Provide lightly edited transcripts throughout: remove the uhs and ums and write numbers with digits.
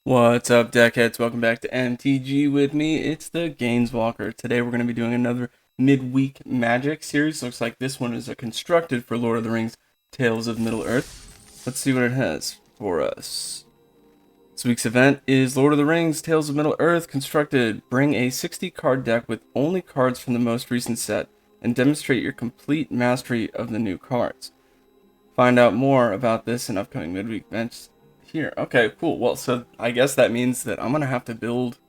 What's up, deckheads? Welcome back to MTG with me. It's the Gainswalker. Today we're going to be doing another Midweek Magic series. Looks like this one is constructed for Lord of the Rings Tales of Middle-earth. Let's see what it has for us. This week's event is Lord of the Rings Tales of Middle-earth constructed. Bring a 60-card deck with only cards from the most recent set and demonstrate your complete mastery of the new cards. Find out more about this in upcoming Midweek events here. Okay, cool. Well, so I guess that means that I'm gonna have to build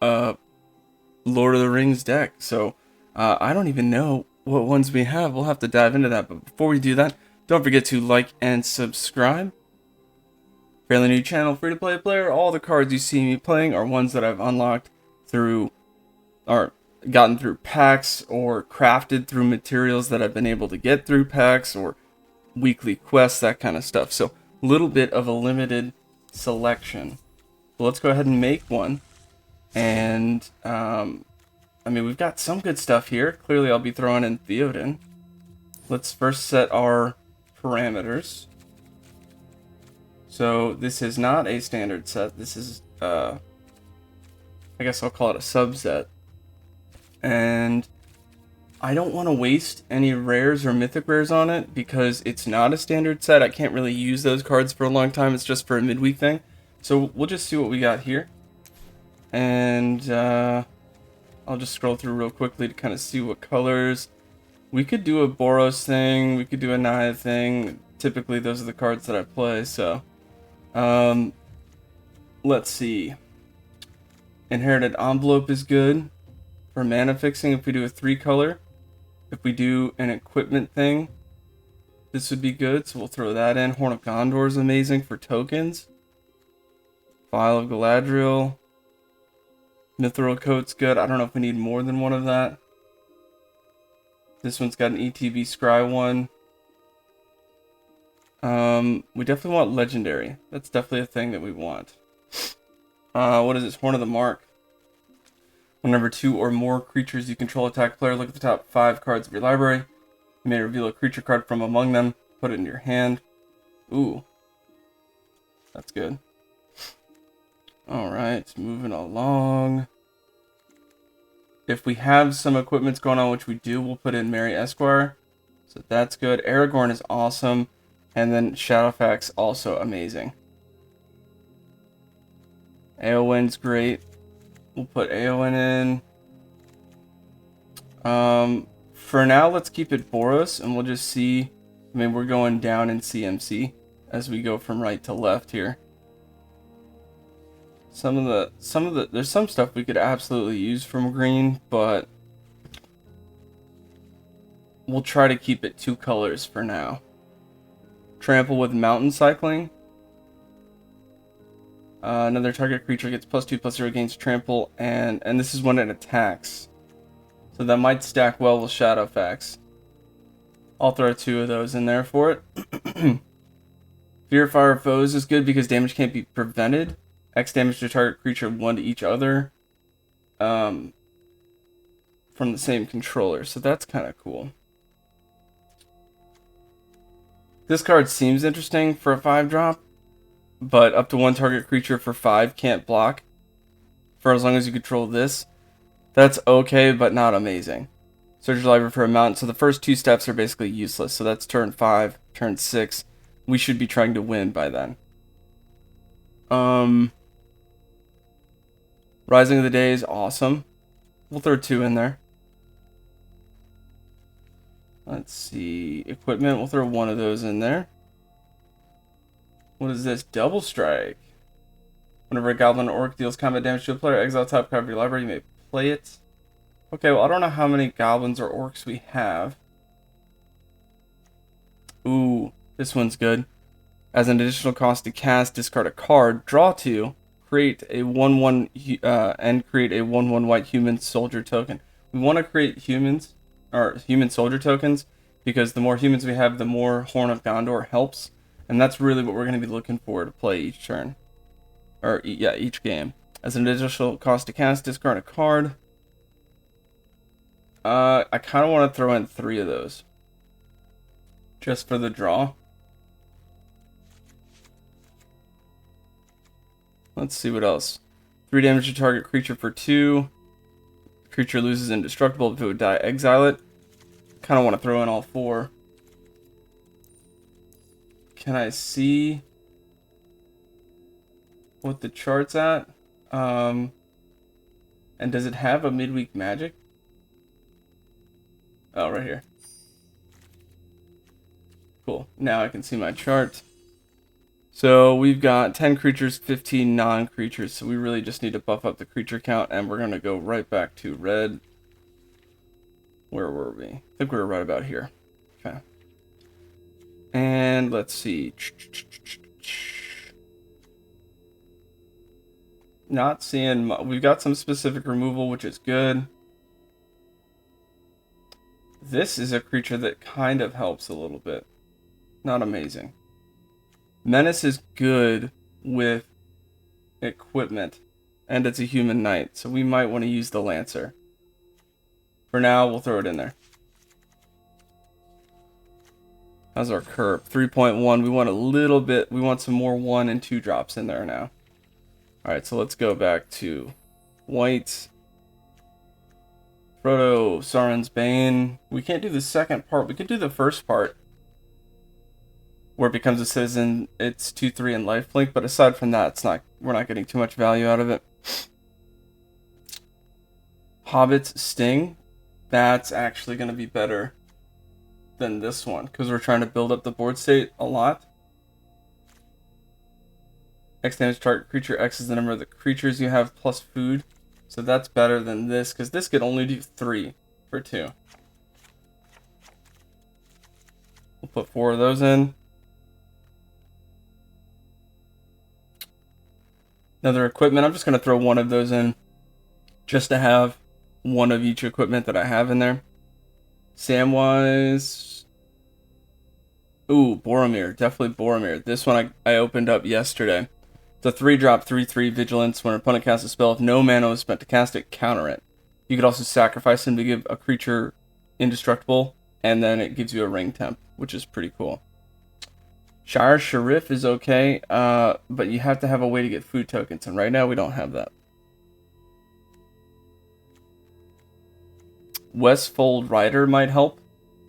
a Lord of the Rings deck. So I don't even know what ones we have. We'll have to dive into that. But before we do that, don't forget to like and subscribe. Fairly new channel, free to play player. All the cards you see me playing are ones that I've unlocked through, or gotten through packs, or crafted through materials that I've been able to get through packs, or weekly quests, that kind of stuff. So little bit of a limited selection. So let's go ahead and make one. And I mean, we've got some good stuff here. Clearly I'll be throwing in Theoden. Let's first set our parameters. So this is not a standard set. This is I guess I'll call it a subset. And I don't want to waste any rares or mythic rares on it because it's not a standard set. I can't really use those cards for a long time. It's just for a midweek thing. So we'll just see what we got here. And I'll just scroll through real quickly to kind of see what colors. We could do a Boros thing. We could do a Naya thing. Typically those are the cards that I play. So let's see. Inherited Envelope is good for mana fixing if we do a 3-color. If we do an equipment thing, this would be good, so we'll throw that in. Horn of Gondor is amazing for tokens. Vial of Galadriel. Mithril Coat's good. I don't know if we need more than one of that. This one's got an ETB Scry one. We definitely want Legendary. That's definitely a thing that we want. What is this? Horn of the Mark. Whenever 2 or more creatures you control attack player, look at the top 5 cards of your library. You may reveal a creature card from among them. Put it in your hand. Ooh. That's good. Alright, moving along. If we have some equipments going on, which we do, we'll put in Merry Esquire. So that's good. Aragorn is awesome. And then Shadowfax, also amazing. Eowyn's great. We'll put Eowyn in. For now, let's keep it Boros, and we'll just see. I mean, we're going down in CMC as we go from right to left here. There's some stuff we could absolutely use from green, but we'll try to keep it 2 colors for now. Trample with Mountain Cycling. Another target creature gets +2/+0 against trample, and this is when it attacks. So that might stack well with Shadowfax. I'll throw 2 of those in there for it. Fear Fire Foes is good because damage can't be prevented. X damage to target creature 1 to each other. From the same controller, so that's kind of cool. This card seems interesting for a 5-drop. But up to 1 target creature for 5 can't block for as long as you control this. That's okay, but not amazing. Search your library for a mountain. So the first 2 steps are basically useless. So that's turn 5, turn 6. We should be trying to win by then. Rising of the Day is awesome. We'll throw 2 in there. Let's see. Equipment, we'll throw 1 of those in there. What is this? Double Strike. Whenever a goblin or orc deals combat damage to a player, exile top card of your library, you may play it. Okay, well, I don't know how many goblins or orcs we have. Ooh, this one's good. As an additional cost to cast, discard a card, draw 2, create a 1/1 and create a 1/1 white human soldier token. We want to create humans, or human soldier tokens, because the more humans we have, the more Horn of Gondor helps. And that's really what we're going to be looking for to play each turn. Or, yeah, each game. As an additional cost to cast, discard a card. I kind of want to throw in 3 of those. Just for the draw. Let's see what else. 3 damage to target creature for 2. Creature loses indestructible. If it would die, exile it. Kind of want to throw in all 4. Can I see what the chart's at? And does it have a midweek magic? Oh, right here. Cool. Now I can see my chart. So we've got 10 creatures, 15 non-creatures. So we really just need to buff up the creature count. And we're going to go right back to red. Where were we? I think we were right about here. Okay. And let's see. Not seeing... We've got some specific removal, which is good. This is a creature that kind of helps a little bit. Not amazing. Menace is good with equipment. And it's a human knight, so we might want to use the Lancer. For now, we'll throw it in there. How's our curve? 3.1. We want a little bit. We want some more 1 and 2 drops in there now. Alright, so let's go back to white. Frodo, Sauron's Bane. We can't do the second part. We could do the first part. Where it becomes a citizen. It's 2/3 and lifelink. But aside from that, it's not. We're not getting too much value out of it. Hobbit's Sting. That's actually going to be better than this one, because we're trying to build up the board state a lot. X damage target creature. X is the number of the creatures you have plus food. So that's better than this, because this could only do 3 for 2. We'll put 4 of those in. Another equipment. I'm just going to throw 1 of those in, just to have 1 of each equipment that I have in there. Samwise. Ooh, Boromir. Definitely Boromir. This one I opened up yesterday. It's a 3-drop, 3/3 vigilance. When an opponent casts a spell, if no mana was spent to cast it, counter it. You could also sacrifice him to give a creature indestructible, and then it gives you a ring temp, which is pretty cool. Shire Sharif is okay, but you have to have a way to get food tokens, and right now we don't have that. Westfold Rider might help.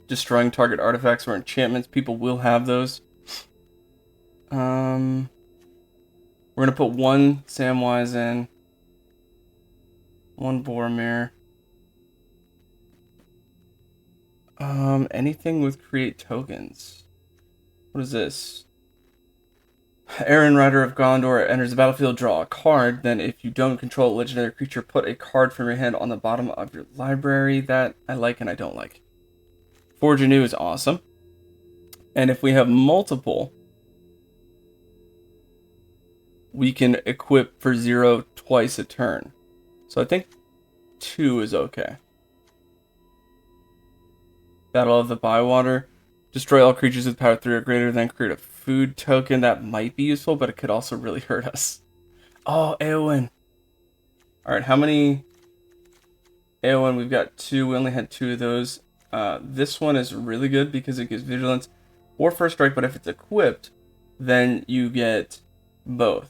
Destroying target artifacts or enchantments. People will have those. We're going to put 1 Samwise in. 1 Boromir. Anything with create tokens. What is this? Aaron, Rider of Gondor, enters the battlefield, draw a card. Then if you don't control a legendary creature, put a card from your hand on the bottom of your library. That I like and I don't like. Forge Anew is awesome. And if we have multiple, we can equip for 0 twice a turn. So I think 2 is okay. Battle of the Bywater. Destroy all creatures with power 3 or greater, then create a food token. That might be useful, but it could also really hurt us. Oh, Eowyn. Alright, how many? Eowyn, we've got 2. We only had 2 of those. This one is really good because it gives vigilance or first strike, but if it's equipped, then you get both.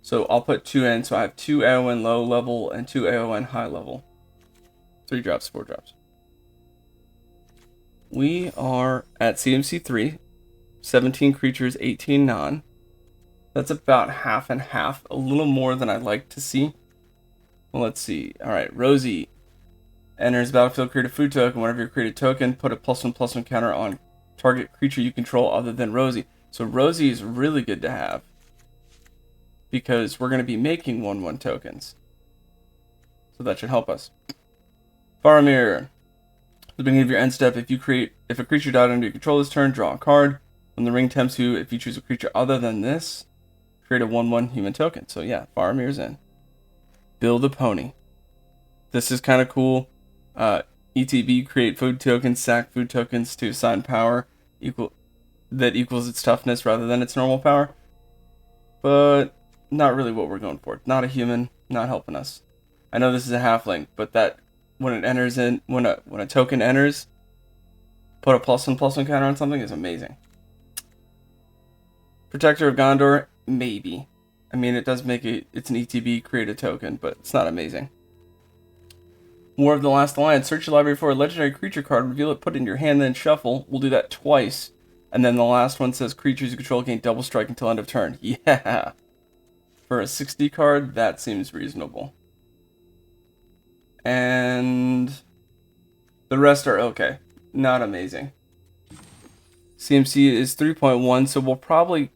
So I'll put 2 in, so I have 2 Eowyn low level and 2 Eowyn high level. 3 drops, 4 drops. We are at CMC 3, 17 creatures, 18 non. That's about half and half, a little more than I'd like to see. Well, let's see. Alright, Rosie enters battlefield, create a food token. Whenever you create a token, put a +1/+1 counter on target creature you control other than Rosie. So Rosie is really good to have, because we're going to be making 1/1 tokens. So that should help us. Faramir. At the beginning of your end step, if a creature died under your control this turn, draw a card. When the ring tempts you, if you choose a creature other than this, create a 1/1 human token. So yeah, Faramir's in. Build a pony. This is kind of cool. ETB, create food tokens, sack food tokens to assign power that equals its toughness rather than its normal power. But not really what we're going for. Not a human, not helping us. I know this is a halfling, but that when it enters in, when a token enters, put a +1/+1 counter on something is amazing. Protector of Gondor, maybe. I mean, it does make it, it's an ETB, create a token, but it's not amazing. War of the Last Alliance, search your library for a legendary creature card, reveal it, put it in your hand, then shuffle. We'll do that twice. And then the last one says creatures you control gain double strike until end of turn. Yeah. For a 60 card, that seems reasonable. And the rest are okay. Not amazing. CMC is 3.1, so we'll probably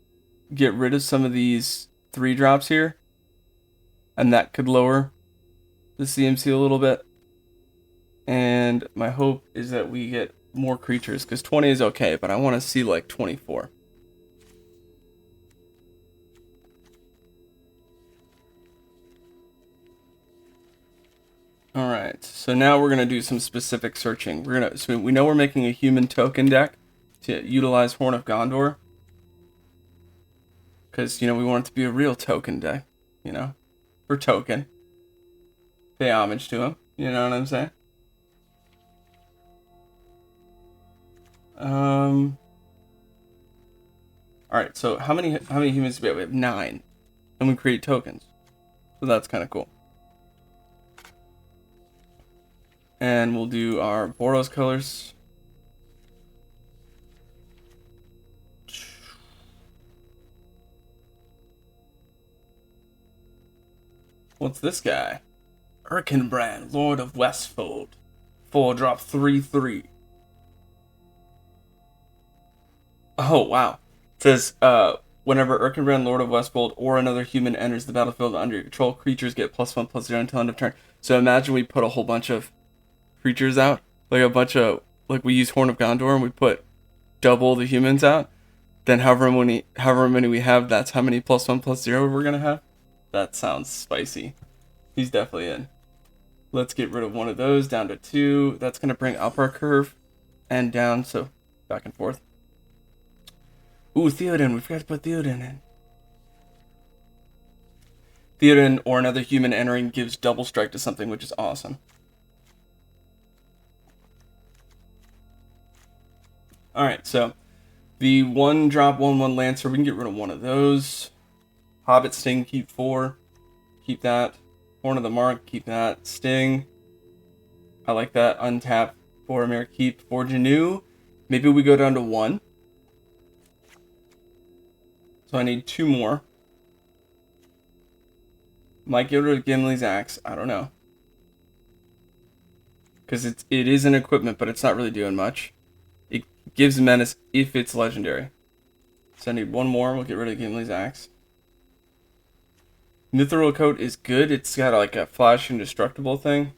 get rid of some of these 3-drops here. And that could lower the CMC a little bit. And my hope is that we get more creatures, because 20 is okay, but I want to see like 24. Alright, so now we're going to do some specific searching. So we know we're making a human token deck to utilize Horn of Gondor. Because, we want it to be a real token deck, for token. Pay homage to him, you know what I'm saying? Alright, so how many humans do we have? We have 9. And we create tokens. So that's kind of cool. And we'll do our Boros colors. What's this guy? Erkenbrand, Lord of Westfold. 4-drop 3/3. Oh, wow. It says, whenever Erkenbrand, Lord of Westfold, or another human enters the battlefield under your control, creatures get +1/+0 until end of turn. So imagine we put a whole bunch of creatures out. Like we use Horn of Gondor and we put double the humans out. Then however many we have, that's how many +1/+0 we're going to have. That sounds spicy. He's definitely in. Let's get rid of one of those, down to 2. That's going to bring up our curve and down, so back and forth. Ooh, Theoden. We forgot to put Theoden in. Theoden or another human entering gives double strike to something, which is awesome. Alright, so the 1-drop 1/1 Lancer, we can get rid of one of those. Hobbit Sting, keep 4. Keep that. Horn of the Mark, keep that. Sting. I like that. Untap. Boromir, keep. Forge Anew. Maybe we go down to 1. So I need 2 more. Might get rid of Gimli's Axe. I don't know. Because it is an equipment, but it's not really doing much. It gives menace if it's legendary. So I need 1 more. We'll get rid of Gimli's Axe. Mithril Coat is good. It's got like a flash indestructible thing.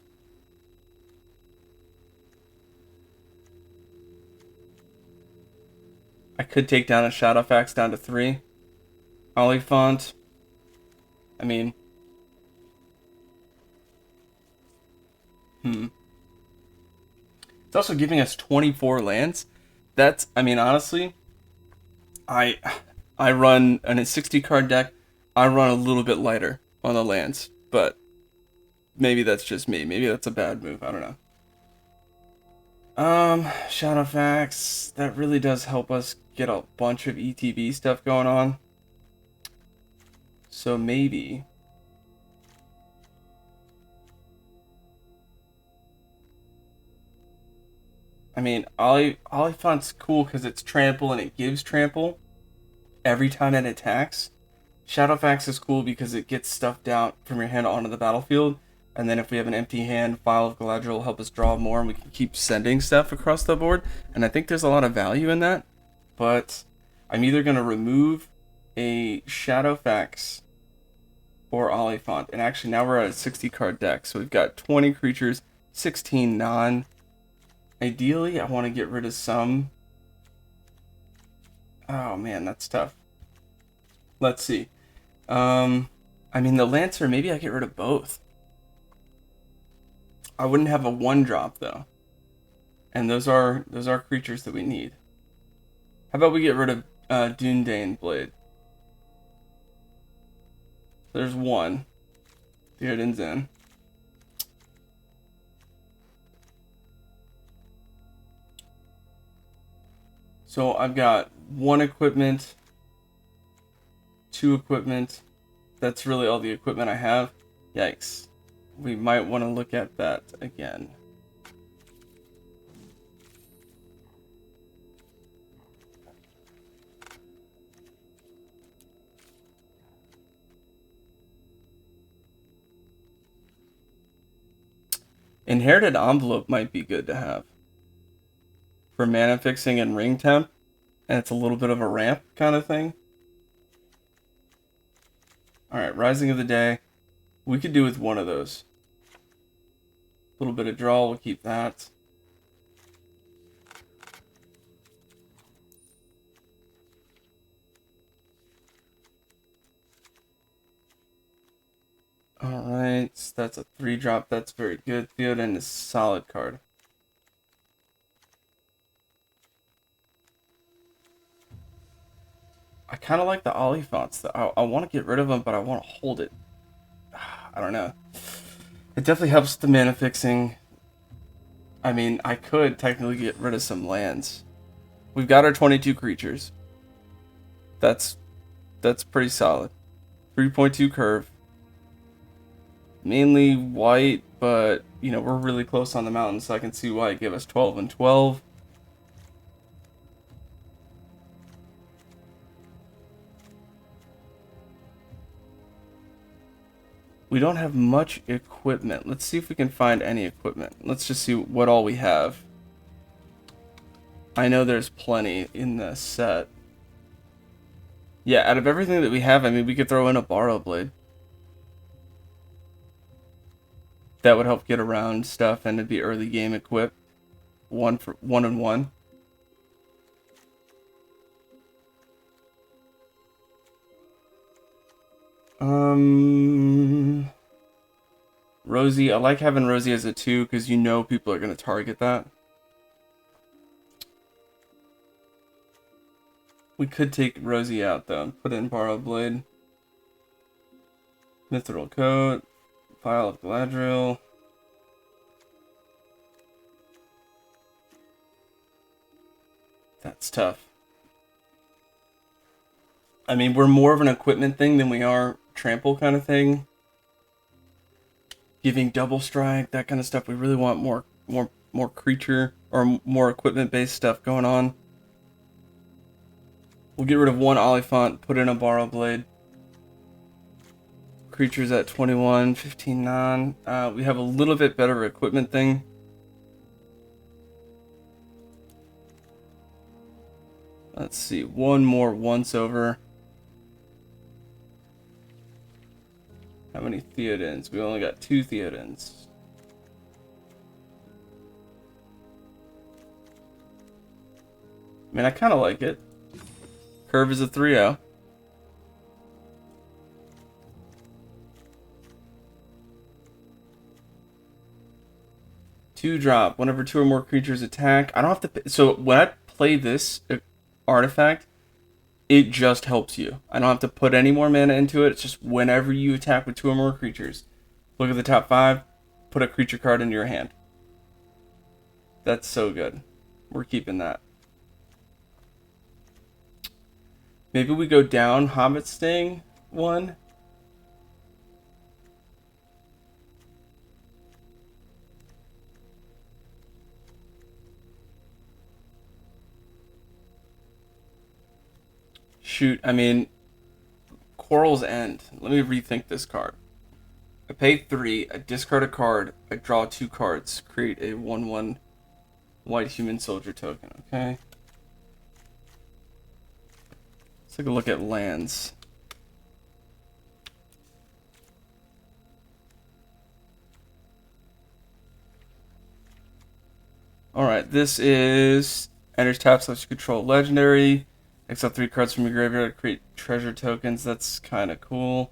I could take down a Shadowfax down to 3. Oliphant. I mean. It's also giving us 24 lands. That's, I mean, honestly, I run in a 60 card deck. I run a little bit lighter on the lands, but maybe that's just me. Maybe that's a bad move. I don't know. Shadowfax, that really does help us get a bunch of ETB stuff going on. So maybe. I mean, Oliphant's cool because it's trample and it gives trample every time it attacks. Shadowfax is cool because it gets stuff out from your hand onto the battlefield. And then if we have an empty hand, File of Galadriel will help us draw more and we can keep sending stuff across the board. And I think there's a lot of value in that. But I'm either going to remove a Shadowfax or Oliphant. And actually now we're at a 60 card deck. So we've got 20 creatures, 16 non. Ideally, I want to get rid of some. Oh man, that's tough. Let's see. I mean, the Lancer, maybe I get rid of both. I wouldn't have a 1-drop though. And those are creatures that we need. How about we get rid of Dundane Blade? There's 1. Theoden's in. So I've got 1 equipment, 2 equipment. That's really all the equipment I have. Yikes. We might want to look at that again. Inherited envelope might be good to have for mana fixing and ring temp, and it's a little bit of a ramp kind of thing. Alright, Rising of the Day. We could do with 1 of those. A little bit of draw, we'll keep that. Alright, that's a 3-drop. That's very good. Theoden is a solid card. I kind of like the Oliphants. I want to get rid of them, but I want to hold it. I don't know. It definitely helps the mana fixing. I mean, I could technically get rid of some lands. We've got our 22 creatures. That's pretty solid. 3.2 curve. Mainly white, but, you know, we're really close on the mountain, so I can see why it gave us 12 and 12. We don't have much equipment. Let's see if we can find any equipment. Let's just see what all we have. I know there's plenty in the set. Yeah, out of everything that we have, I mean, we could throw in a Borrow Blade. That would help get around stuff and it'd be early game equipped. 1 and 1. Rosie. I like having Rosie as a 2 because you know people are going to target that. We could take Rosie out though and put it in Borrow Blade. Mithril Coat. Vial of Galadriel. That's tough. I mean, we're more of an equipment thing than we are trample kind of thing. Giving double strike, that kind of stuff. We really want more creature or more equipment based stuff going on. We'll get rid of 1 Oliphant, put in a Borrow Blade. Creatures at 21, 15, 9. We have a little bit better equipment thing. Let's see, 1 more once over. How many Theodens? We only got 2 Theodens. I mean, I kind of like it. Curve is a 3-0. Two-drop. Whenever 2 or more creatures attack, I don't have to. So when I play this artifact, it just helps you. I don't have to put any more mana into it. It's just whenever you attack with 2 or more creatures, look at the top 5, put a creature card into your hand. That's so good. We're keeping that. Maybe we go down Hobbit Sting 1. Shoot, I mean, Quarrel's End. Let me rethink this card. I pay 3, I discard a card, I draw 2 cards, create a 1/1 white human soldier token, okay? Let's take a look at lands. Alright, this is enters tap / you control legendary. Exile 3 cards from your graveyard to create treasure tokens. That's kind of cool.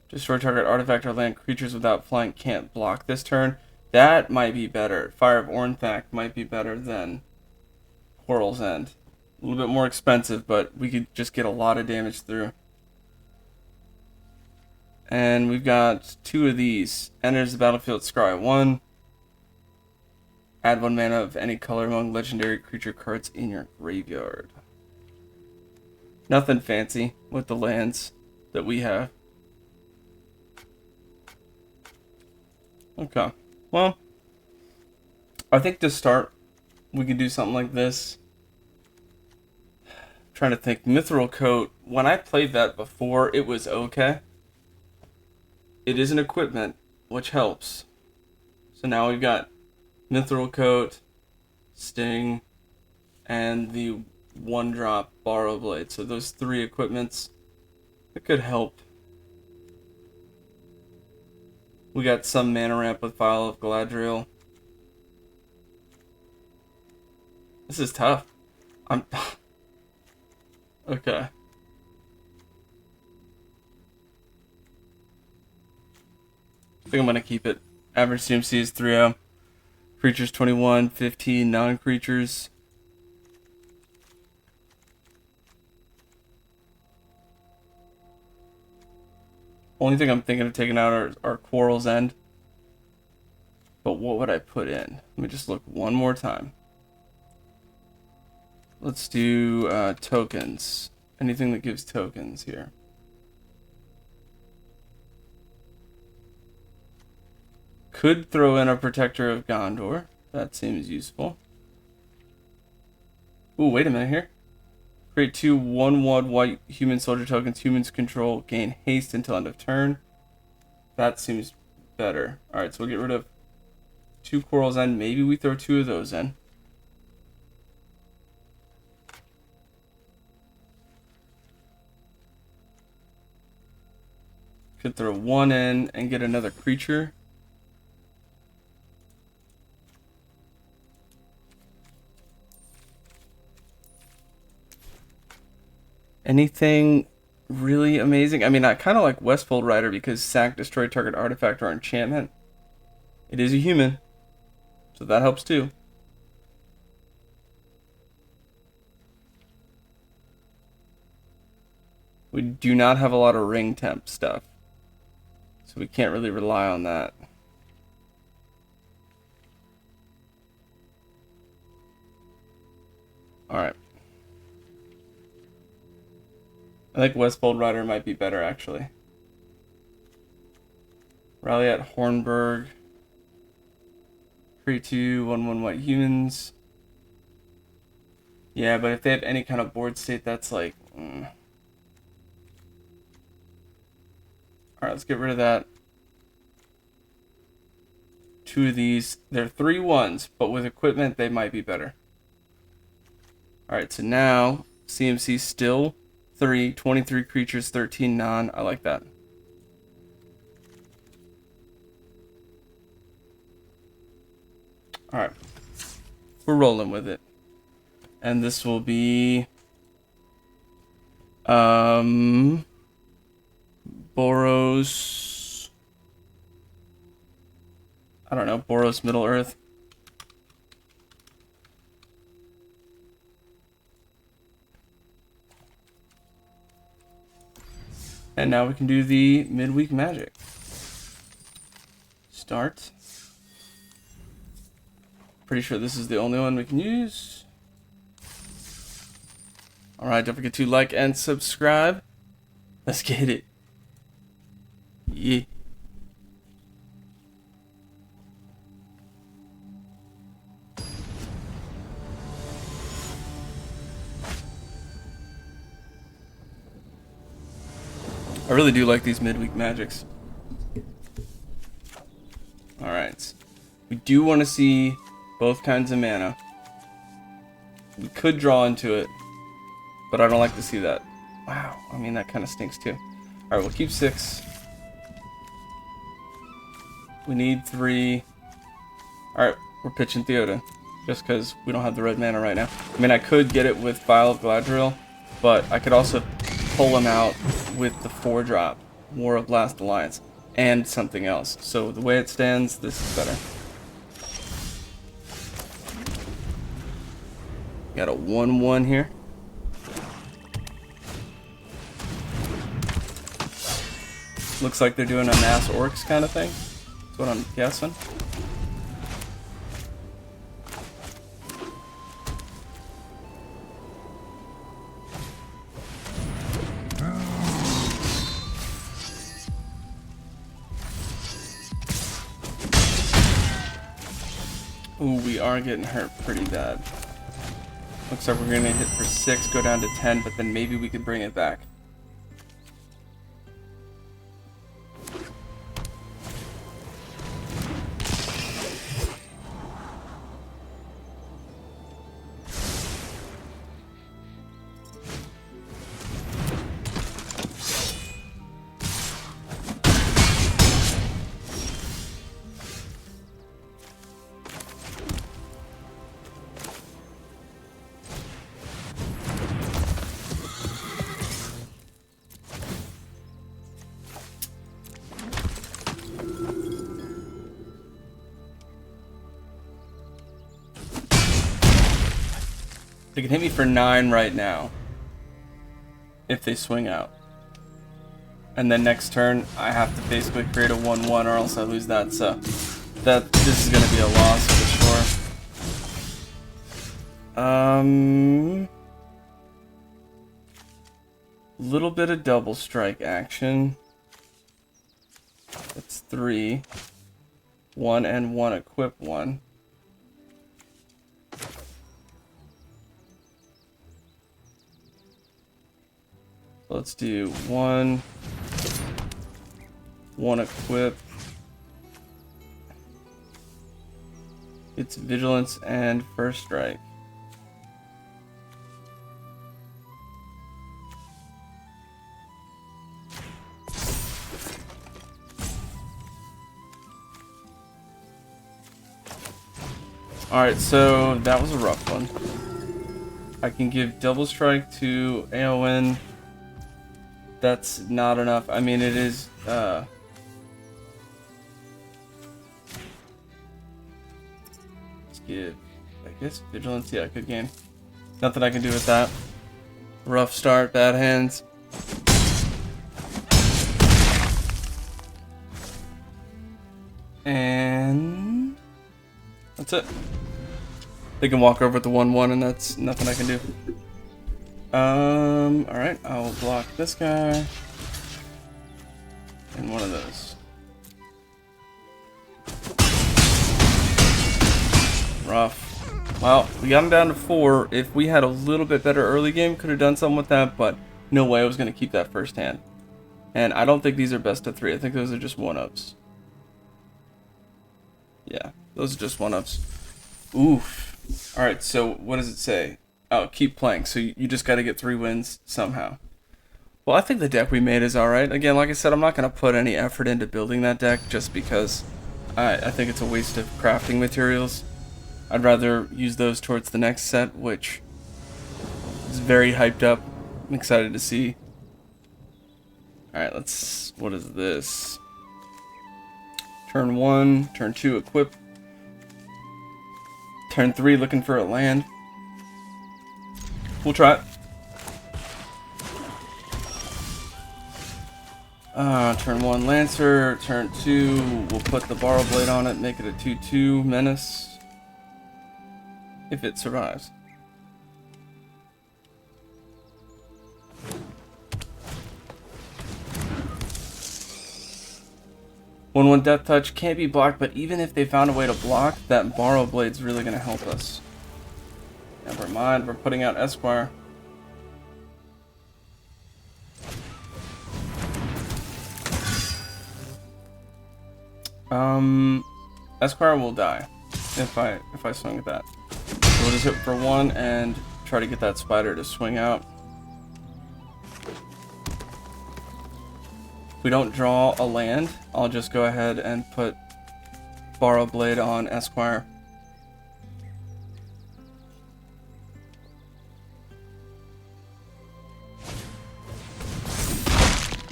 Destroy target artifact or land creatures without flying can't block this turn. That might be better. Fire of Ornthak might be better than Quarrel's End. A little bit more expensive, but we could just get a lot of damage through. And we've got 2 of these. Enters the battlefield, scry 1. Add 1 mana of any color among legendary creature cards in your graveyard. Nothing fancy with the lands that we have. Okay. Well, I think to start, we could do something like this. Trying to think. Mithril Coat. When I played that before, it was okay. It is an equipment, which helps. So now we've got Mithril Coat, Sting, and the 1-drop Borrow Blade. So those 3 equipments, it could help. We got some mana ramp with Vial of Galadriel. This is tough. I'm... Okay. I think I'm going to keep it. Average CMC is 3-0. Creatures 21, 15 non-creatures. Only thing I'm thinking of taking out are Quarrel's End. But what would I put in? Let me just look one more time. Let's do tokens. Anything that gives tokens here. Could throw in a Protector of Gondor. That seems useful. Ooh, wait a minute here. Create 2 1/1 white human soldier tokens. Humans control. Gain haste until end of turn. That seems better. Alright, so we'll get rid of 2 Quarrel's End. Maybe we throw 2 of those in. Could throw 1 in and get another creature. Anything really amazing? I mean, I kind of like Westfold Rider because sack, destroy target artifact or enchantment. It is a human, so that helps too. We do not have a lot of ring temp stuff, so we can't really rely on that. Alright. I think Westfold Rider might be better, actually. Rally at Hornburg. Create 2 1/1 white humans. Yeah, but if they have any kind of board state, that's like... Alright, let's get rid of that. 2 of these. They're 3/1s, but with equipment, they might be better. Alright, so now, CMC still 3, 23 creatures, 13 non. I like that. Alright. We're rolling with it. And this will be... Boros... I don't know, Boros Middle Earth. And now we can do the Midweek Magic. Start. Pretty sure this is the only one we can use. Alright, don't forget to like and subscribe. Let's get it. Yeah. I really do like these Midweek Magics. Alright. We do want to see both kinds of mana. We could draw into it, but I don't like to see that. Wow, I mean, that kind of stinks too. Alright, we'll keep 6. We need 3. Alright, we're pitching Theoden, just because we don't have the red mana right now. I mean, I could get it with Vial of Galadriel, but I could also pull him out with the 4-drop War of Last Alliance and something else. So the way it stands, this is better. Got a 1/1 here. Looks like they're doing a mass orcs kind of thing. That's what I'm guessing. Ooh, we are getting hurt pretty bad. Looks like we're gonna hit for 6, go down to 10, but then maybe we could bring it back. They can hit me for 9 right now if they swing out. And then next turn, I have to basically create a 1-1 or else I lose that. So this is going to be a loss for sure. Little bit of double strike action. That's 3. 1 and 1 equip 1. Let's do 1 equip. It's vigilance and first strike. Alright, so that was a rough one. I can give double strike to AON. That's not enough. I mean, it is, let's give, I guess, vigilance. Yeah, good game. Nothing I can do with that. Rough start, bad hands. And that's it. They can walk over with the 1-1, and that's nothing I can do. Alright, I'll block this guy. And one of those. Rough. Well, we got him down to 4. If we had a little bit better early game, could have done something with that, but no way I was going to keep that first hand. And I don't think these are best of 3. I think those are just 1-ups. Yeah, those are just 1-ups. Oof. Alright, so what does it say? Oh, keep playing. So you just got to get 3 wins somehow. Well, I think the deck we made is alright. Again, like I said, I'm not going to put any effort into building that deck just because I think it's a waste of crafting materials. I'd rather use those towards the next set, which is very hyped up. I'm excited to see. Alright, let's... What is this? Turn 1, turn 2, equip. Turn 3, looking for a land. We'll try it. Turn 1 Lancer. Turn 2, we'll put the Borrow Blade on it, make it a 2/2 Menace. If it survives. One Death Touch can't be blocked, but even if they found a way to block, that Borrow Blade's really going to help us. Never mind, we're putting out Esquire. Esquire will die if I swing at that. So we'll just hit for 1 and try to get that spider to swing out. If we don't draw a land, I'll just go ahead and put Borrow Blade on Esquire.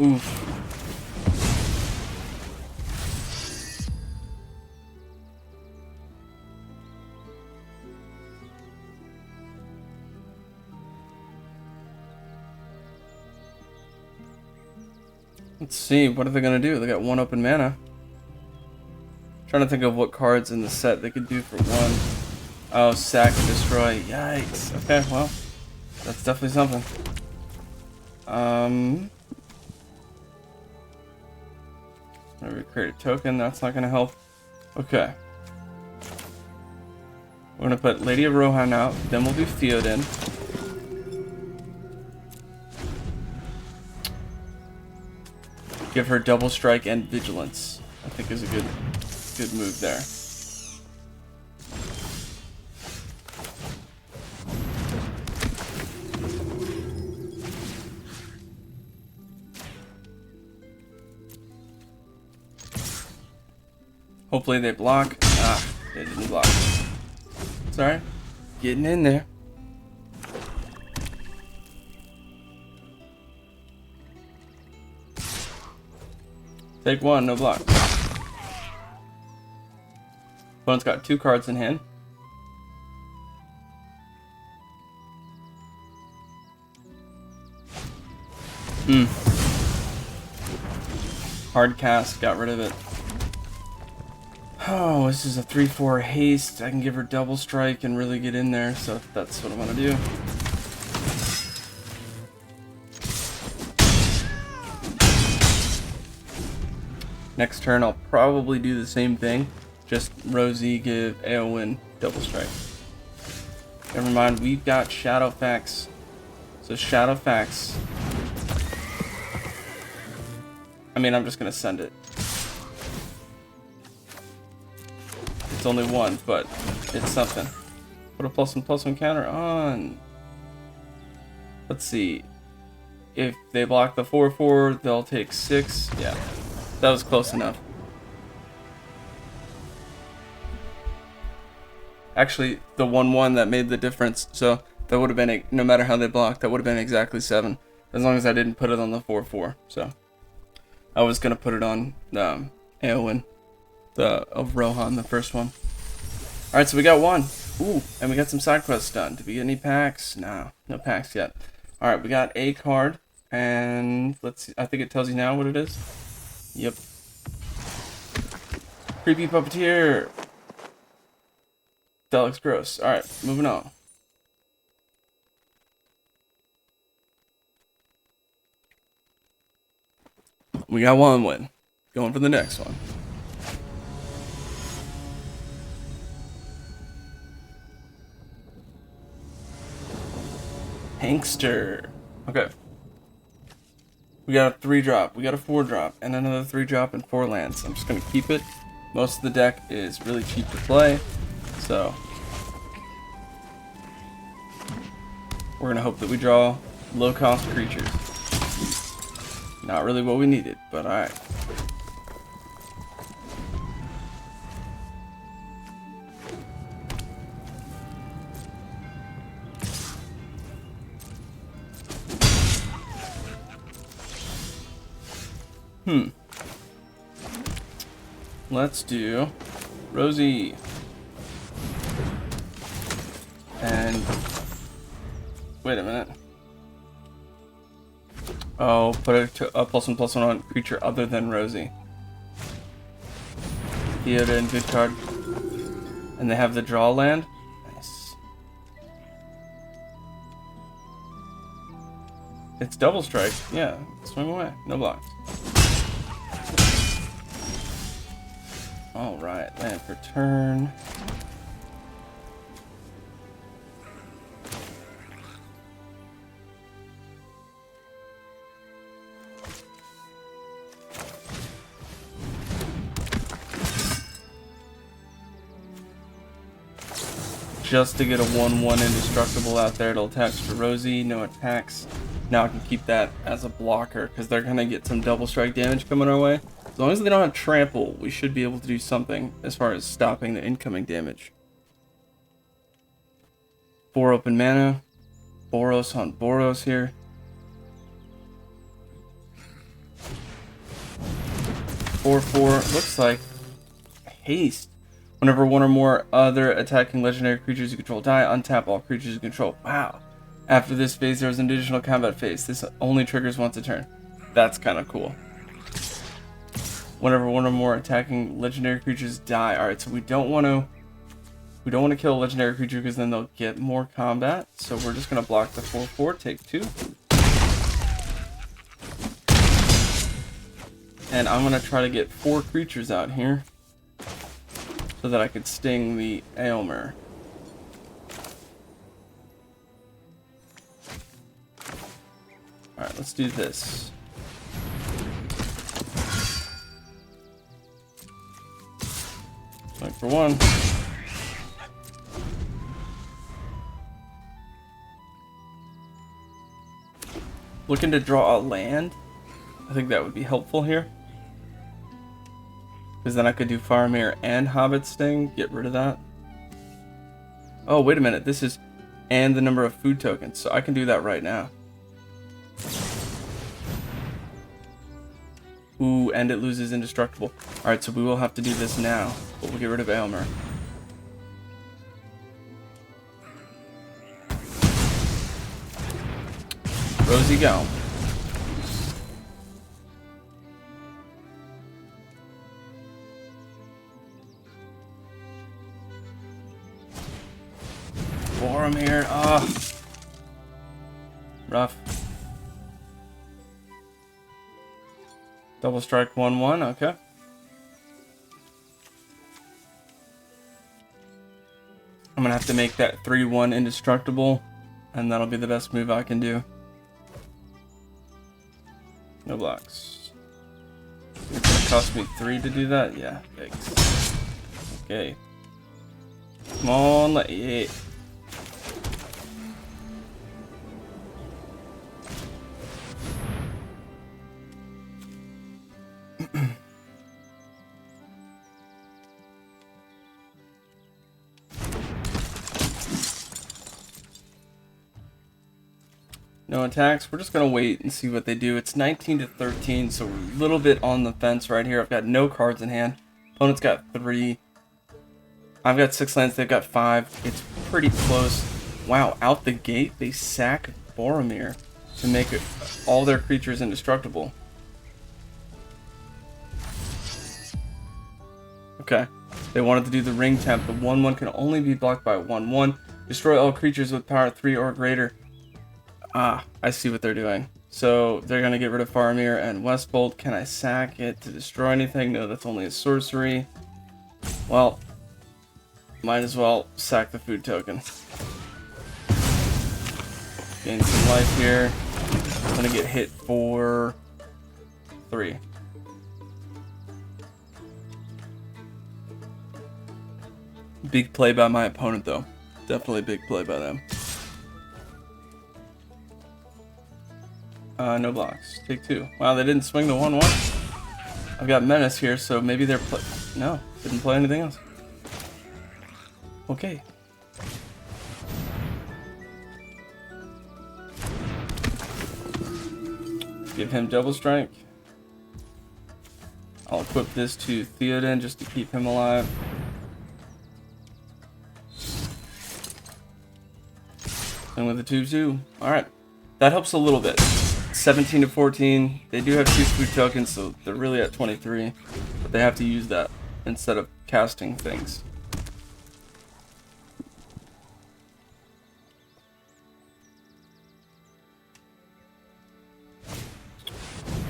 Oof. Let's see, what are they gonna do? They got 1 open mana. Trying to think of what cards in the set they could do for 1. Oh, sack and destroy. Yikes. Okay, well, that's definitely something. Maybe create a token, that's not gonna help. Okay. We're gonna put Lady of Rohan out, then we'll do Theoden. Give her double strike and vigilance. I think is a good move there. Hopefully they block. Ah, they didn't block. Sorry. Getting in there. Take one, no block. Opponent's got 2 cards in hand. Hard cast, got rid of it. Oh, this is a 3/4 haste. I can give her double strike and really get in there, so that's what I'm gonna do. Next turn, I'll probably do the same thing. Just Rosie give Eowyn double strike. Never mind, we've got Shadowfax. So Shadowfax. I mean, I'm just gonna send it. It's only 1, but it's something. Put a +1/+1 counter on. Let's see. If they block the 4/4, they'll take 6. Yeah, that was close enough. Actually, the 1/1 that made the difference. So that would have been, no matter how they blocked, that would have been exactly 7. As long as I didn't put it on the 4/4. So I was going to put it on Eowyn. Of Rohan, the first one. Alright, so we got 1. Ooh, and we got some side quests done. Did we get any packs? No packs yet. Alright, we got a card, and let's see. I think it tells you now what it is. Yep. Creepy Puppeteer. That looks gross. Alright, moving on. We got 1 win. Going for the next one. Hankster. Okay. We got a 3-drop, we got a 4-drop, and another 3-drop and 4 lands. I'm just going to keep it. Most of the deck is really cheap to play, so we're going to hope that we draw low-cost creatures. Not really what we needed, but alright. Let's do Rosie. And wait a minute. Oh, put a +1/+1 on creature other than Rosie. Theoden, good card. And they have the draw land. Nice. It's double strike. Yeah, swing away. No blocks. Alright, land for turn. Just to get a 1/1 indestructible out there. It'll attach to Rosie, no attacks. Now I can keep that as a blocker because they're gonna get some double strike damage coming our way. As long as they don't have trample, we should be able to do something as far as stopping the incoming damage. 4 open mana. Boros on Boros here. 4/4 looks like haste. Whenever 1 or more other attacking legendary creatures you control die, untap all creatures you control. Wow. After this phase, there is an additional combat phase. This only triggers once a turn. That's kind of cool. Whenever 1 or more attacking legendary creatures die. Alright, so we don't want to kill a legendary creature because then they'll get more combat. So we're just going to block the 4/4, take 2. And I'm going to try to get 4 creatures out here so that I could sting the Aylmer. let's do this. Like for one. Looking to draw a land. I think that would be helpful here. Because then I could do Faramir and Hobbit Sting. Get rid of that. Oh, wait a minute. This is and the number of food tokens. So I can do that right now. Ooh, and it loses indestructible. Alright, so we will have to do this now. But we'll get rid of Aylmer. Rosie, go. Boromir, rough. Double strike 1/1, okay. I'm gonna have to make that 3/1 indestructible, and that'll be the best move I can do. No blocks. It's gonna cost me 3 to do that? Yeah, thanks. Okay. Come on, yeah. No attacks. We're just going to wait and see what they do. It's 19 to 13, so we're a little bit on the fence right here. I've got no cards in hand. Opponent's got 3. I've got 6 lands. They've got 5. It's pretty close. Wow, out the gate, they sack Boromir to make all their creatures indestructible. Okay. They wanted to do the ring temp. The 1/1 can only be blocked by 1/1. Destroy all creatures with power 3 or greater. Ah, I see what they're doing. So they're going to get rid of Faramir and Westbolt. Can I sack it to destroy anything? No, that's only a sorcery. Well, might as well sack the food token. Gain some life here. I'm going to get hit for 3. Big play by my opponent, though. Definitely a big play by them. No blocks. Take 2. Wow, they didn't swing the 1/1. I've got Menace here, so maybe they're no, didn't play anything else. Okay. Give him double strike. I'll equip this to Theoden just to keep him alive. And with the 2/2. Alright. That helps a little bit. 17 to 14. They do have 2 food tokens, so they're really at 23. But they have to use that instead of casting things.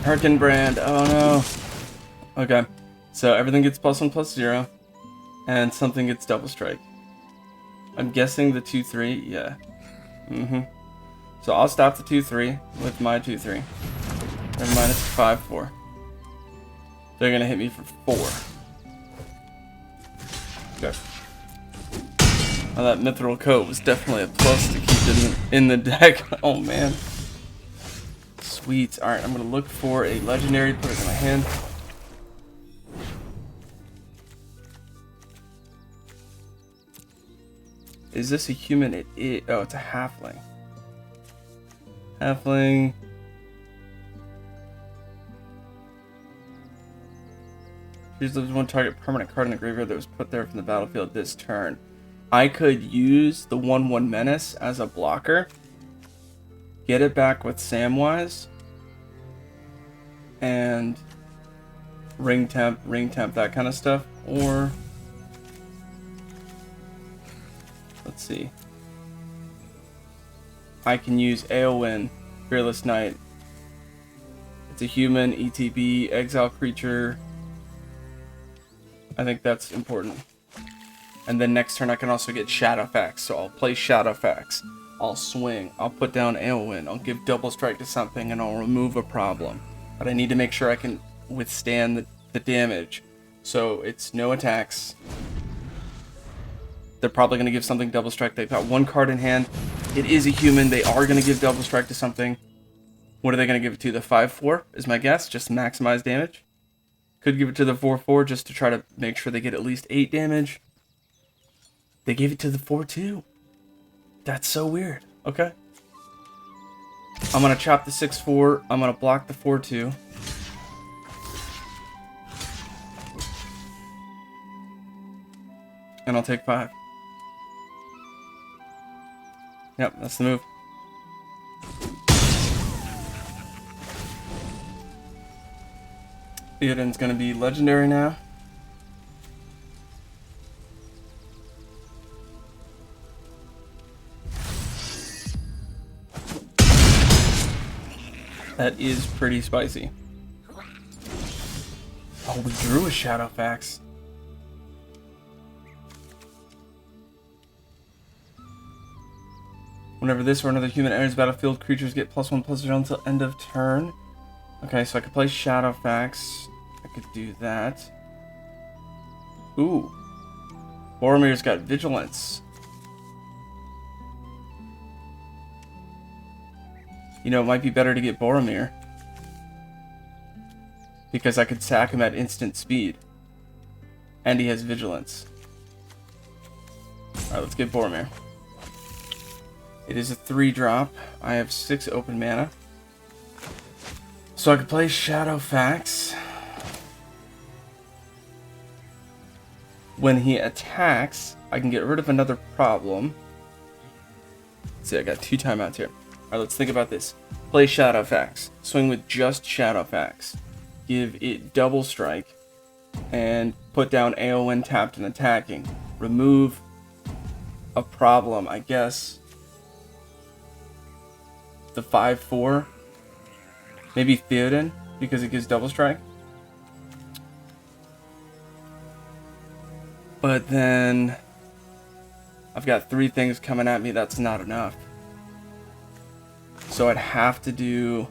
Herkenbrand. Oh no. Okay. So everything gets +1/+0. And something gets double strike. I'm guessing the 2/3. Yeah. So I'll stop the 2/3 with my 2/3. Never mind, it's 5/4. They're gonna hit me for 4. Okay. Well, that Mithril Coat was definitely a plus to keep it in the deck. Oh man. Sweet. Alright, I'm gonna look for a legendary, put it in my hand. Is this a human? It is. Oh, it's a halfling. Halfling. Here's the one target permanent card in the graveyard that was put there from the battlefield this turn. I could use the 1/1 Menace as a blocker. Get it back with Samwise. And ring temp, that kind of stuff. Or let's see. I can use Eowyn, Fearless Knight. It's a human, ETB, exile creature. I think that's important. And then next turn I can also get Shadowfax, so I'll play Shadowfax. I'll swing, I'll put down Aelwyn, I'll give double strike to something, and I'll remove a problem. But I need to make sure I can withstand the damage. So it's no attacks. They're probably going to give something double strike. They've got one card in hand. It is a human. They are going to give double strike to something. What are they going to give it to? The 5/4 is my guess. Just maximize damage. Could give it to the 4/4 just to try to make sure they get at least 8 damage. They gave it to the 4/2. That's so weird. Okay. I'm going to chop the 6/4. I'm going to block the 4/2. And I'll take 5. Yep, that's the move. Theoden's gonna be legendary now. That is pretty spicy. Oh, we drew a Shadowfax. Whenever this or another human enters the battlefield, creatures get +1/+0 until end of turn. Okay, so I could play Shadowfax. I could do that. Ooh. Boromir's got Vigilance. You know, it might be better to get Boromir. Because I could sack him at instant speed. And he has Vigilance. Alright, let's get Boromir. It is a 3-drop. I have 6 open mana. So I could play Shadowfax. When he attacks, I can get rid of another problem. Let's see, I got 2 timeouts here. Alright, let's think about this. Play Shadowfax. Swing with just Shadowfax. Give it double strike. And put down Aelwyn tapped and attacking. Remove a problem, I guess. The 5/4. Maybe Theoden, because it gives double strike. But then I've got 3 things coming at me. That's not enough. So I'd have to do...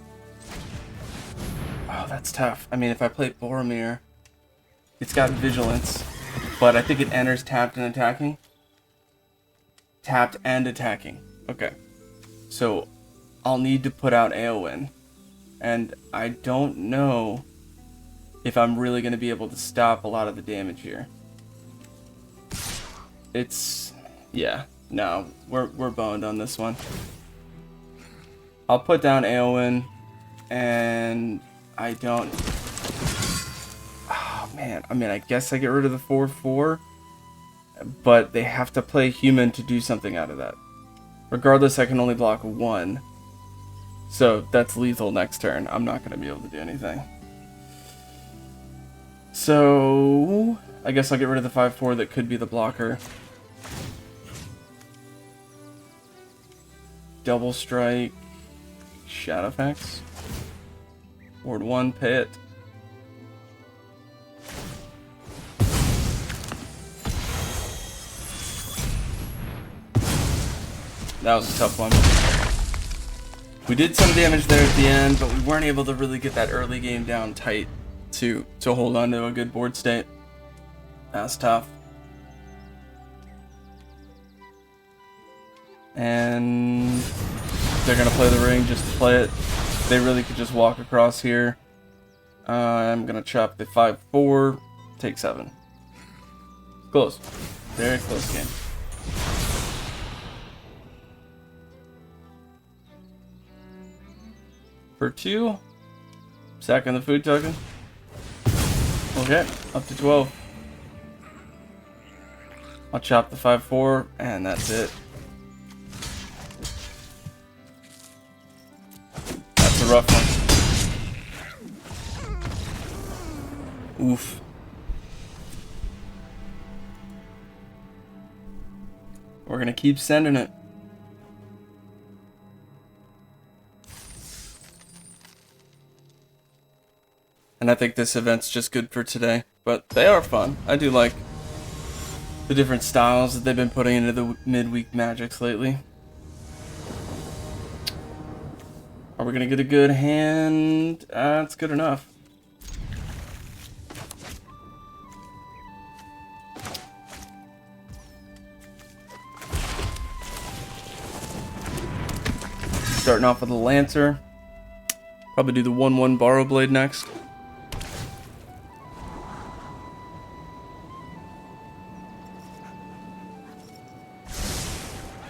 Oh, that's tough. I mean, if I play Boromir, it's got Vigilance. But I think it enters tapped and attacking. Tapped and attacking. Okay. So I'll need to put out Aelwyn. And I don't know if I'm really going to be able to stop a lot of the damage here. It's... yeah. No, we're boned on this one. I'll put down Aelwyn. And I don't... Oh, man. I mean, I guess I get rid of the 4/4. But they have to play human to do something out of that. Regardless, I can only block 1. So that's lethal next turn. I'm not going to be able to do anything. So I guess I'll get rid of the 5/4 that could be the blocker. Double strike. Shadowfax. Ward 1, pay it. That was a tough one. We did some damage there at the end, but we weren't able to really get that early game down tight to hold on to a good board state. That's tough. And they're going to play the ring just to play it. They really could just walk across here. I'm going to chop the 5/4, take 7. Close. Very close game. For 2, sacking the food token. Okay, up to 12. I'll chop the 5/4, and that's it. That's a rough one. Oof. We're gonna keep sending it. And I think this event's just good for today. But they are fun. I do like the different styles that they've been putting into the midweek magics lately. Are we gonna get a good hand? It's good enough. Starting off with a Lancer. Probably do the 1/1 Borrow Blade next.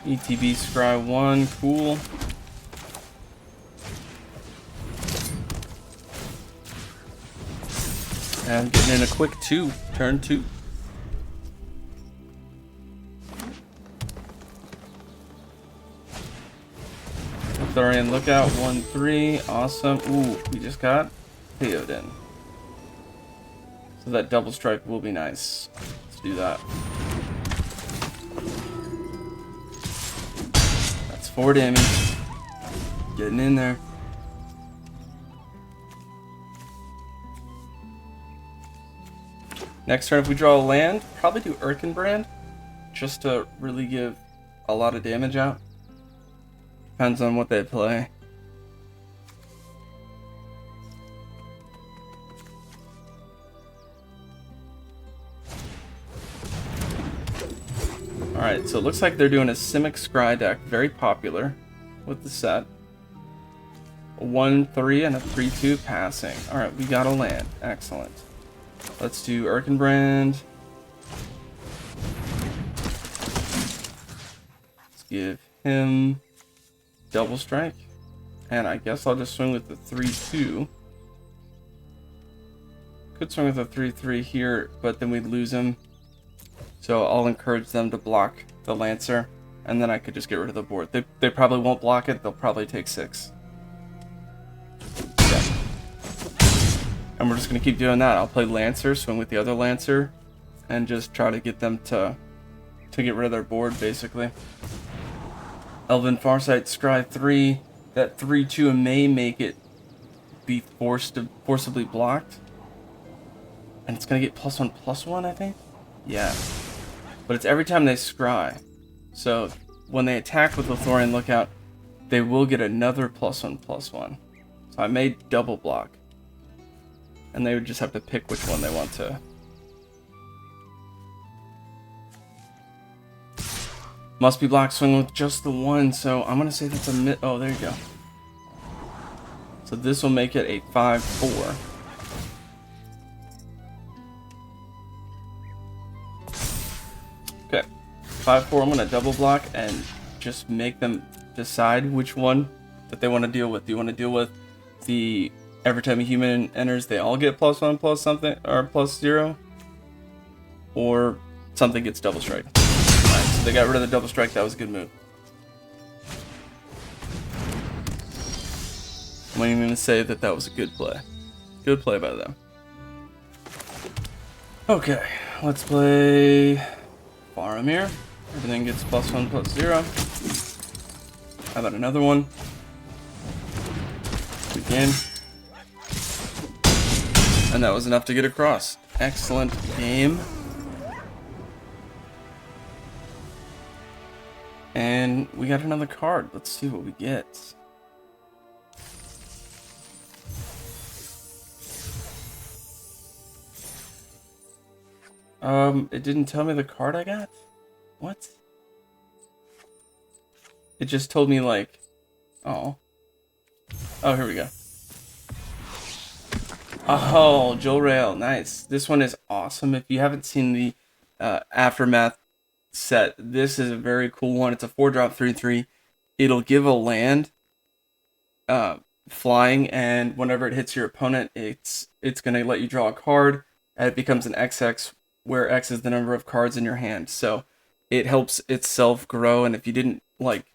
ETB Scry 1, cool. And getting in a quick 2, turn 2. Thorian Lookout, 1/3, awesome. Ooh, we just got KO'd in. So that double strike will be nice. Let's do that. That's 4 damage. Getting in there. Next turn, if we draw a land, probably do Urkenbrand, just to really give a lot of damage out. Depends on what they play. Alright, so it looks like they're doing a Simic Scry deck, very popular with the set. A 1/3 and a 3/2 passing. Alright, we got a land. Excellent. Let's do Urkenbrand. Let's give him double strike. And I guess I'll just swing with the 3/2. Could swing with a 3/3 here, but then we'd lose him. So I'll encourage them to block the Lancer, and then I could just get rid of the board. They probably won't block it, they'll probably take 6. Yeah. And we're just going to keep doing that. I'll play Lancer, swing with the other Lancer, and just try to get them to get rid of their board, basically. Elven Farsight, Scry 3. That 3/2 may make it be forcibly blocked. And it's going to get +1/+1, I think? Yeah. But it's every time they scry. So when they attack with Lothorian Lookout, they will get another +1/+1. So I may double block. And they would just have to pick which one they want to. Must be block swing with just the one, so I'm going to say that's a mid. Oh, there you go. So this will make it a 5/4. Okay, 5/4. I'm going to double block and just make them decide which one that they want to deal with. Do you want to deal with the every time a human enters, they all get +1 plus something or +0, or something gets double strike? Alright, so they got rid of the double strike. That was a good move. I'm even going to say that that was a good play. Good play by them. Okay, let's play Faramir. Everything gets +1/+0. How about another one? Again. And that was enough to get across. Excellent game. And we got another card. Let's see what we get. It didn't tell me the card I got? What? It just told me, like, oh. Oh, here we go. Oh, Joel Rail, nice. This one is awesome. If you haven't seen the Aftermath set, this is a very cool one. It's a 4-drop 3/3. It'll give a land flying, and whenever it hits your opponent, it's going to let you draw a card, and it becomes an XX, where X is the number of cards in your hand. So it helps itself grow, and if you didn't, like,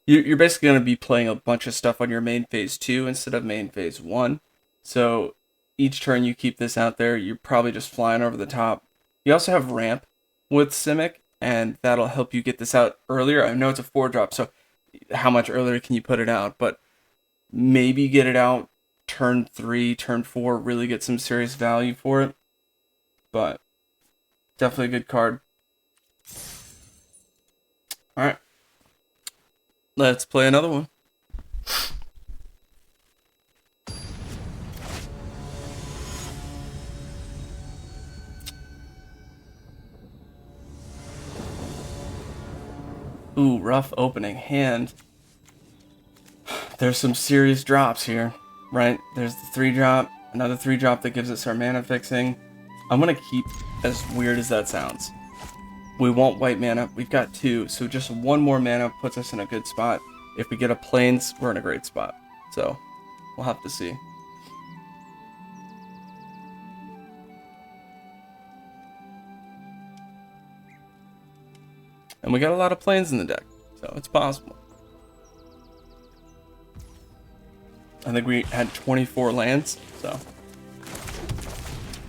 you're basically going to be playing a bunch of stuff on your main phase 2 instead of main phase 1. So each turn you keep this out there, you're probably just flying over the top. You also have ramp with Simic, and that'll help you get this out earlier. I know it's a 4-drop, so how much earlier can you put it out? But maybe get it out turn 3, turn 4, really get some serious value for it. But definitely a good card. Alright. Let's play another one. Ooh, rough opening hand. There's some serious drops here, right? There's the 3-drop, another 3-drop that gives us our mana fixing. I'm gonna keep, as weird as that sounds. We want white mana. We've got 2, so just 1 more mana puts us in a good spot. If we get a plains, we're in a great spot. So, we'll have to see. And we got a lot of plains in the deck, so it's possible. I think we had 24 lands, so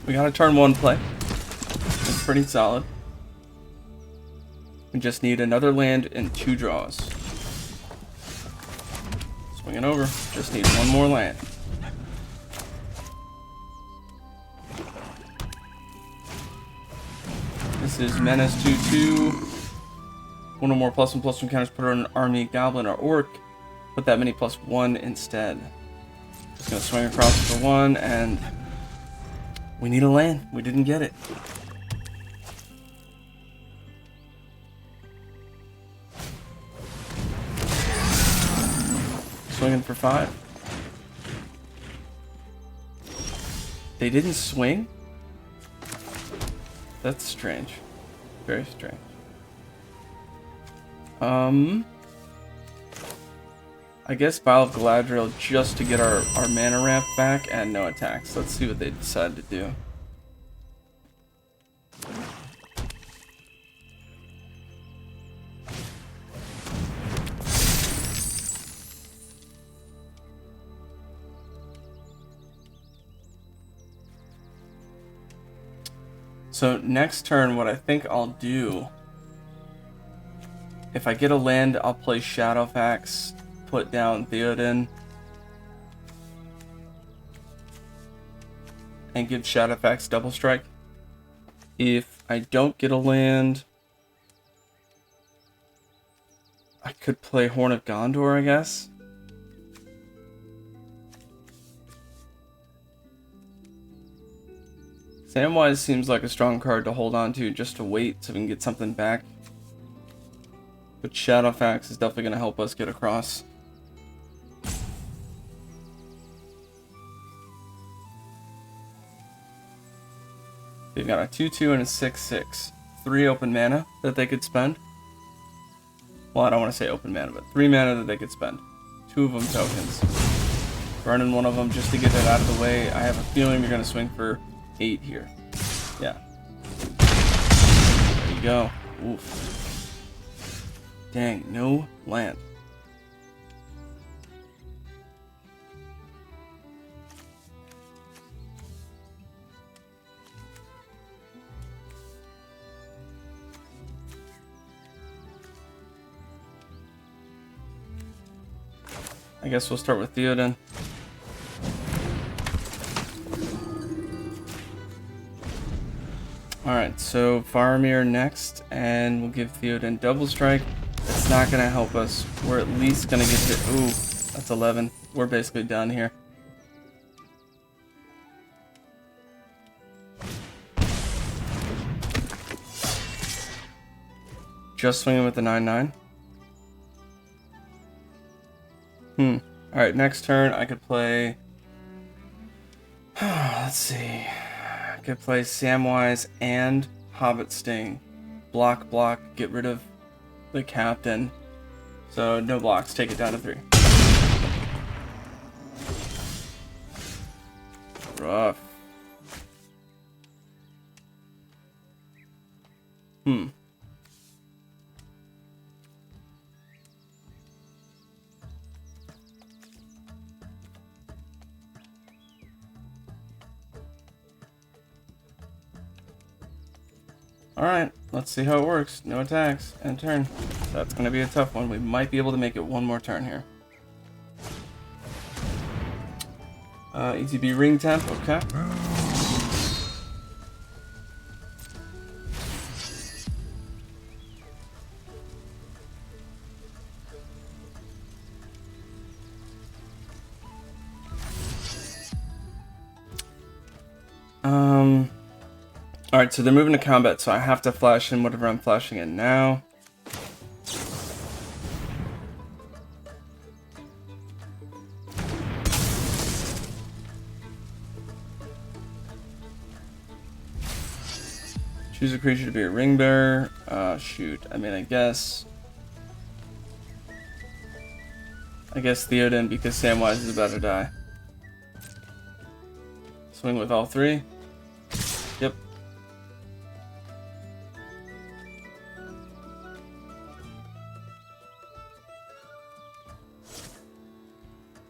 we got a turn 1 play. It's pretty solid. We just need another land and 2 draws. Swing it over. Just need 1 more land. This is Menace 2/2. 1 or more +1/+1 counters put on an army, goblin, or orc. Put that many +1 instead. Just gonna swing across for 1, and we need a land. We didn't get it. Swinging for 5. They didn't swing? That's strange. Very strange. I guess Vial of Galadriel just to get our mana ramp back and no attacks. Let's see what they decide to do. So next turn, what I think I'll do, if I get a land, I'll play Shadowfax, put down Theoden, and give Shadowfax double strike. If I don't get a land, I could play Horn of Gondor, I guess. Samwise seems like a strong card to hold on to just to wait so we can get something back. But Shadowfax is definitely going to help us get across. They've got a 2/2 and a 6/6. 3 open mana that they could spend. Well, I don't want to say open mana, but 3 mana that they could spend. 2 of them tokens. Burning 1 of them just to get that out of the way. I have a feeling they're going to swing for 8 here. Yeah. There you go. Oof. Dang, no land. I guess we'll start with Theoden. Alright, so Faramir next, and we'll give Theoden double strike. It's not going to help us. We're at least going to get to... Ooh, that's 11. We're basically done here. Just swinging with the 9/9. Alright, next turn I could play... Let's see. I could play Samwise and Hobbit Sting. Block, get rid of the captain. So no blocks, take it down to 3. Rough. Alright, let's see how it works. No attacks, end turn. That's going to be a tough one. We might be able to make it one more turn here. ETB ring temp, okay. Alright, so they're moving to combat, so I have to flash in whatever I'm flashing in now. Choose a creature to be a ring bearer. Shoot. I mean, I guess Theoden, because Samwise is about to die. Swing with all three. Yep.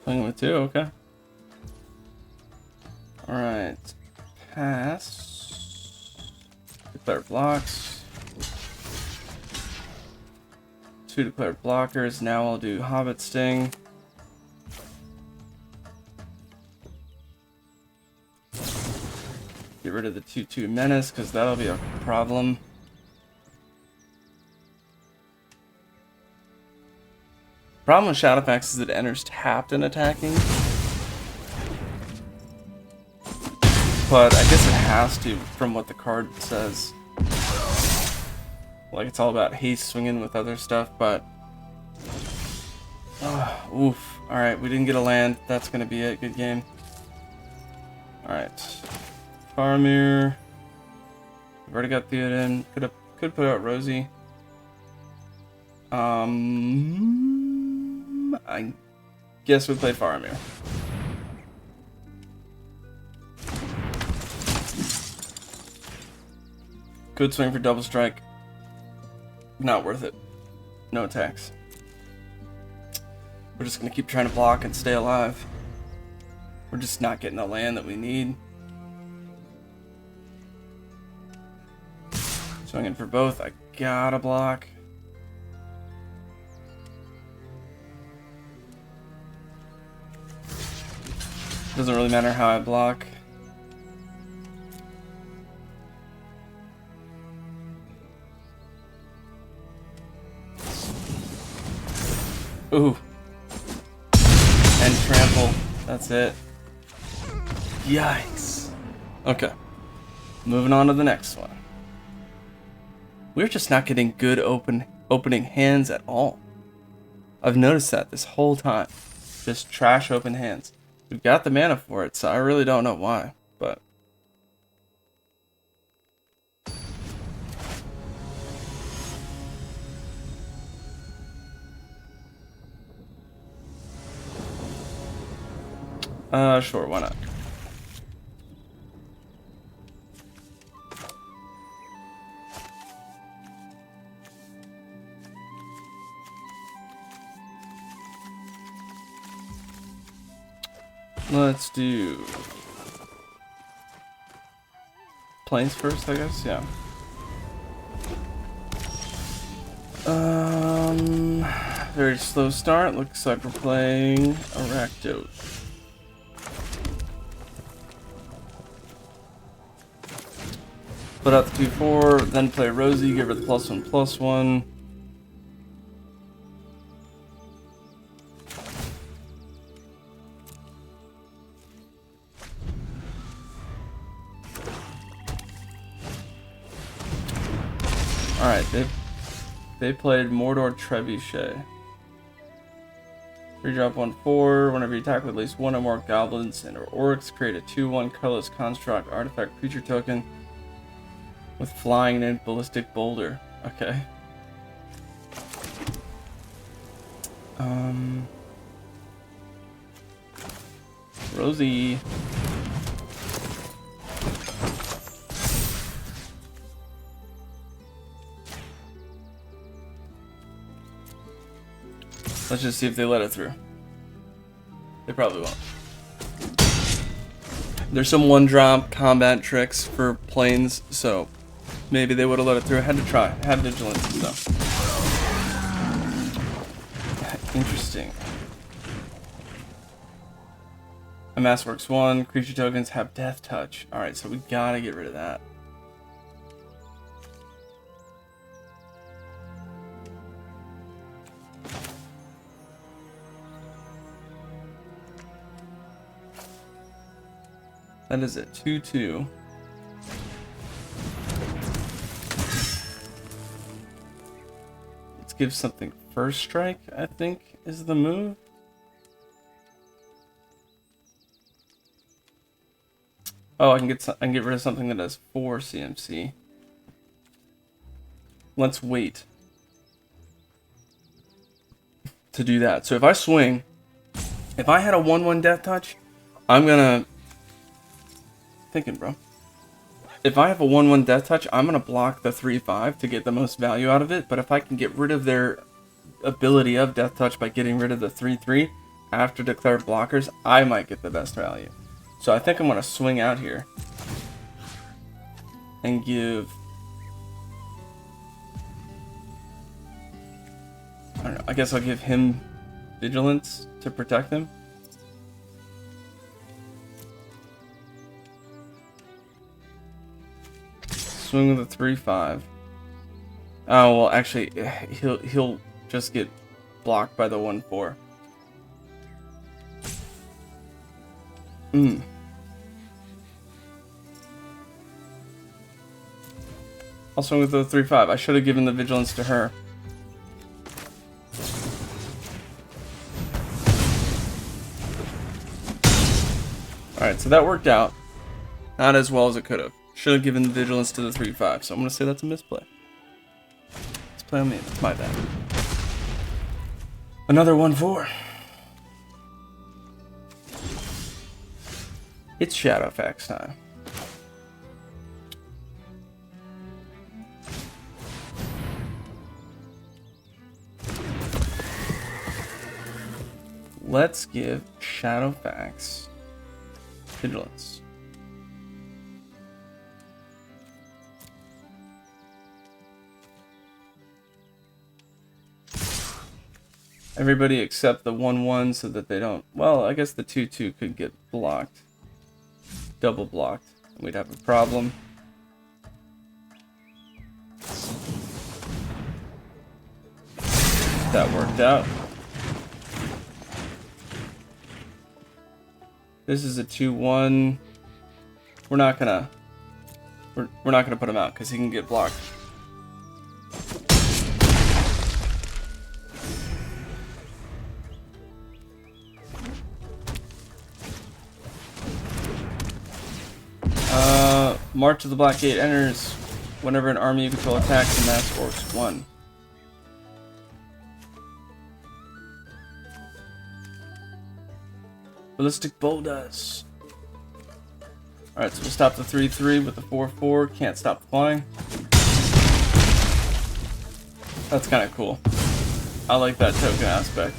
Swing with two, okay. Alright. Pass. Declare blocks. 2 declared blockers. Now I'll do Hobbit Sting. Get rid of the 2/2 menace, because that'll be a problem. Problem with Shadowfax is it enters tapped and attacking. But I guess it has to, from what the card says. Like, it's all about haste swinging with other stuff, but... oof. Alright, we didn't get a land. That's gonna be it. Good game. Alright. Faramir. We've already got Theoden. Could put out Rosie. I guess we play Faramir. Could swing for double strike. Not worth it. No attacks. We're just gonna keep trying to block and stay alive. We're just not getting the land that we need. Swinging for both. I gotta block. Doesn't really matter how I block. Ooh. And trample. That's it. Yikes. Okay. Moving on to the next one. We're just not getting good opening hands at all. I've noticed that this whole time. Just trash open hands. We've got the mana for it, so I really don't know why, but... sure, why not? Let's do planes first, I guess. Yeah. Very slow start. Looks like we're playing Rakdos. Put out the 2/4, then play Rosie. Give her the +1/+1. Alright, they played Mordor Trebuchet. 3-drop 1/4. Whenever you attack with at least one or more goblins and or orcs, create a 2/1 colorless construct artifact creature token with flying and ballistic boulder. Okay. Rosie. Let's just see if they let it through. They probably won't. There's some one-drop combat tricks for planes, so maybe they would have let it through. I had to try. I had vigilance and stuff. Interesting. A Massworks 1. Creature tokens have death touch. Alright, so we gotta get rid of that. That is it. 2/2. Let's give something first strike, I think, is the move. Oh, I can get rid of something that has 4 CMC. let's wait to do that. So if I swing, if I had a 1/1 death touch, I'm gonna thinking, bro. If I have a 1/1 death touch, I'm gonna block the 3/5 to get the most value out of it. But if I can get rid of their ability of death touch by getting rid of the 3/3 after declared blockers, I might get the best value. So I think I'm gonna swing out here and give, I don't know, I guess I'll give him vigilance to protect him. Swing with a 3/5. Oh well, actually, he'll just get blocked by the 1/4. I'll swing with the 3/5. I should have given the vigilance to her. Alright, so that worked out. Not as well as it could have. Should have given the vigilance to the 3/5, so I'm going to say that's a misplay. Let's play on me. That's my bad. Another 1/4. It's Shadowfax time. Let's give Shadowfax vigilance. Everybody except the 1/1 so that they don't, well, I guess the 2/2 could get blocked. Double blocked. And we'd have a problem. That worked out. This is a 2/1. We're not gonna put him out because he can get blocked. March of the Black Gate enters whenever an army you control attacks and mass force 1. Ballistic Boulders. Alright, so we'll stop the 3/3 with the 4/4. Can't stop the flying. That's kind of cool. I like that token aspect.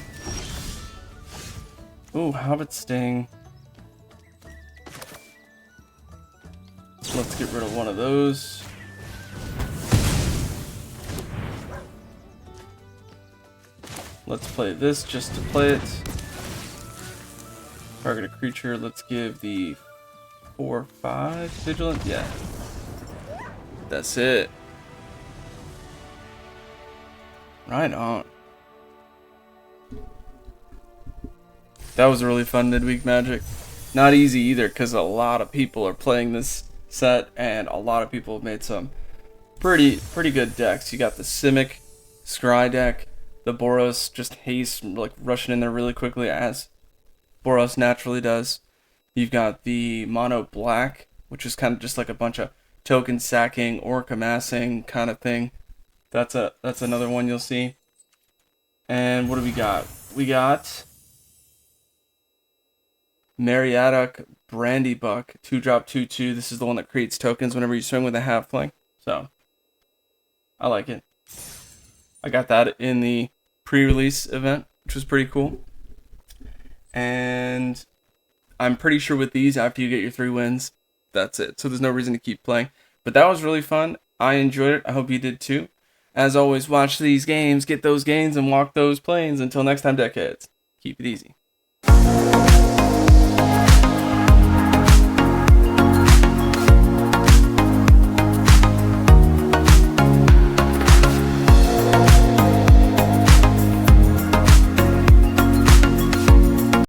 Ooh, Hobbit Sting. Let's get rid of one of those. Let's play this just to play it. Target a creature. Let's give the 4/5 vigilant. Yeah. That's it. Right on. That was a really fun midweek Magic. Not easy either because a lot of people are playing this set and a lot of people have made some pretty good decks. You got the Simic Scry deck, the Boros just haste, like rushing in there really quickly as Boros naturally does. You've got the Mono Black, which is kind of just like a bunch of token sacking, orc amassing kind of thing. That's another one you'll see. And what do we got? We got Mariadoc Brandybuck, 2-drop 2/2. This is the one that creates tokens whenever you swing with a halfling. So I like it. I got that in the pre-release event, which was pretty cool. And I'm pretty sure with these, after you get your 3 wins, that's it. So there's no reason to keep playing. But that was really fun. I enjoyed it. I hope you did too. As always, watch these games, get those gains, and walk those planes. Until next time, deckheads, keep it easy.